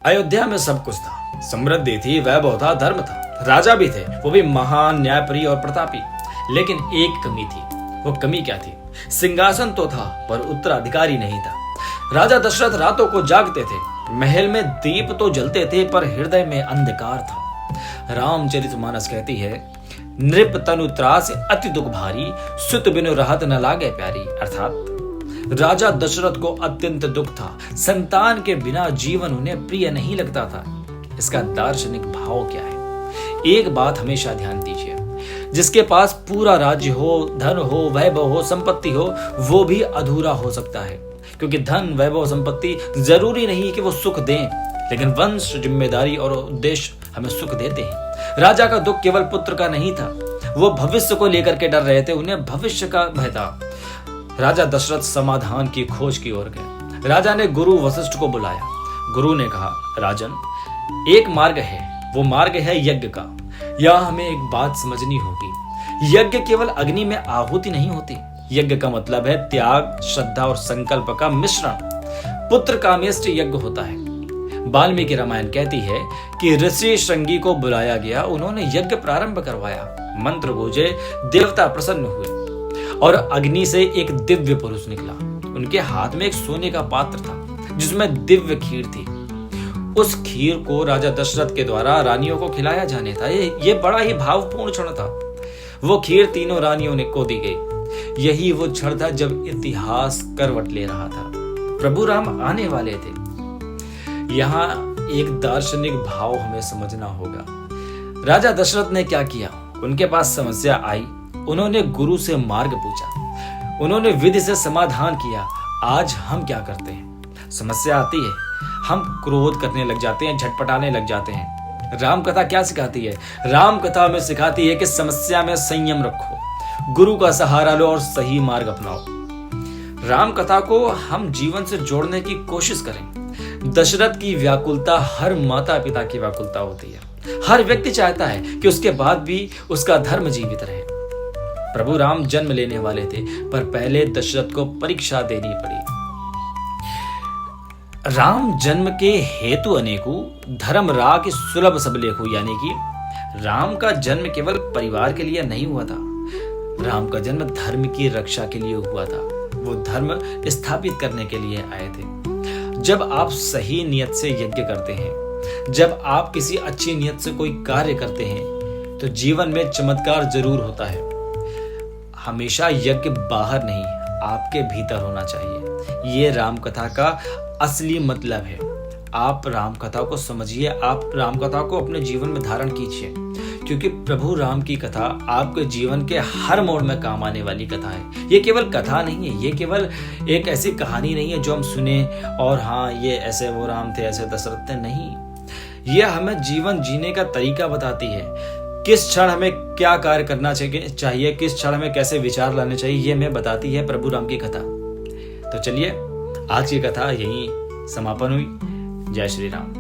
अयोध्या में सब कुछ था, समृद्धि थी, वैभव था, धर्म था, राजा भी थे, वो भी महान, न्यायप्रिय और प्रतापी। लेकिन एक कमी थी। वो कमी क्या थी? सिंहासन तो था पर उत्तराधिकारी नहीं था। राजा दशरथ रातों को जागते थे, महल में दीप तो जलते थे पर हृदय में अंधकार था। रामचरितमानस कहती है, नृप तनु त्रास अति दुख भारी, सुत बिनु रहत न लागे प्यारी। अर्थात राजा दशरथ को अत्यंत दुख था, संतान के बिना जीवन उन्हें प्रिय नहीं लगता था। इसका दार्शनिक भाव क्या है? एक बात हमेशा ध्यान दीजिए, जिसके पास पूरा राज्य हो, धन हो, वैभव हो, संपत्ति हो, वो भी अधूरा हो सकता है। क्योंकि धन, वैभव, संपत्ति जरूरी नहीं कि वो सुख दें, लेकिन वंश, जिम्मेदारी और उद्देश्य हमें सुख देते हैं। राजा का दुख केवल पुत्र का नहीं था, वो भविष्य को लेकर के डर रहे थे, उन्हें भविष्य का भय था। राजा दशरथ समाधान की खोज की ओर गए। राजा ने गुरु वशिष्ठ को बुलाया। गुरु ने कहा, राजन, एक मार्ग है, वो मार्ग है यज्ञ का। यह हमें एक बात समझनी होगी, यज्ञ केवल अग्नि में आहुति नहीं होती। यज्ञ का मतलब है त्याग, श्रद्धा और संकल्प का मिश्रण। पुत्र कामेष्ट यज्ञ होता है। वाल्मीकि रामायण कहती है कि ऋषि श्रृंगी को बुलाया गया, उन्होंने यज्ञ प्रारंभ करवाया, मंत्र गूंजे, देवता प्रसन्न हुए और अग्नि से एक दिव्य पुरुष निकला। उनके हाथ में एक सोने का पात्र था जिसमें दिव्य खीर थी। उस खीर को राजा दशरथ के द्वारा रानियों को खिलाया जाने था। ये बड़ा ही भावपूर्ण क्षण था। वो खीर तीनों रानियों ने को दी गई। यही वो क्षण था जब इतिहास करवट ले रहा था। प्रभु राम आने वाले थे। यहाँ एक दार्शनिक भाव हमें समझना होगा। राजा दशरथ ने क्या किया? उनके पास समस्या आई, उन्होंने गुरु से मार्ग पूछा, उन्होंने विधि से समाधान किया। आज हम क्या करते हैं? समस्या आती है, हम क्रोध करने लग जाते हैं, झटपटाने लग जाते हैं। राम कथा क्या सिखाती है? राम कथा में सिखाती है कि समस्या में संयम रखो, गुरु का सहारा लो और सही मार्ग अपनाओ। राम कथा को हम जीवन से जोड़ने की कोशिश करें। दशरथ की व्याकुलता हर माता पिता की व्याकुलता होती है। हर व्यक्ति चाहता है कि उसके बाद भी उसका धर्म जीवित रहे। प्रभु राम जन्म लेने वाले थे, पर पहले दशरथ को परीक्षा देनी पड़ी। राम जन्म के हेतु अनेकु, धर्म राग सुलभ सब लेखु। यानी कि राम का जन्म केवल परिवार के लिए नहीं हुआ था, राम का जन्म धर्म की रक्षा के लिए हुआ था। वो धर्म स्थापित करने के लिए आए थे। जब आप सही नियत से यज्ञ करते हैं, जब आप किसी अच्छी नियत से कोई कार्य करते हैं, तो जीवन में चमत्कार जरूर होता है। हमेशा यज्ञ बाहर नहीं, आपके भीतर होना चाहिए। ये राम कथा का असली मतलब है। आप राम कथा को समझिए, आप राम कथा को अपने जीवन में धारण कीजिए, क्योंकि प्रभु राम की कथा आपके जीवन के हर मोड़ में काम आने वाली कथा है। ये केवल कथा नहीं है, ये केवल एक ऐसी कहानी नहीं है जो हम सुने और हाँ ये ऐसे वो राम थे, ऐसे दशरथ थे। नहीं, ये हमें जीवन जीने का तरीका बताती है। किस क्षण हमें क्या कार्य करना चाहिए, किस क्षण हमें कैसे विचार लाने चाहिए, ये हमें बताती है प्रभु राम की कथा। तो चलिए, आज की कथा यहीं समापन हुई। जय श्री राम।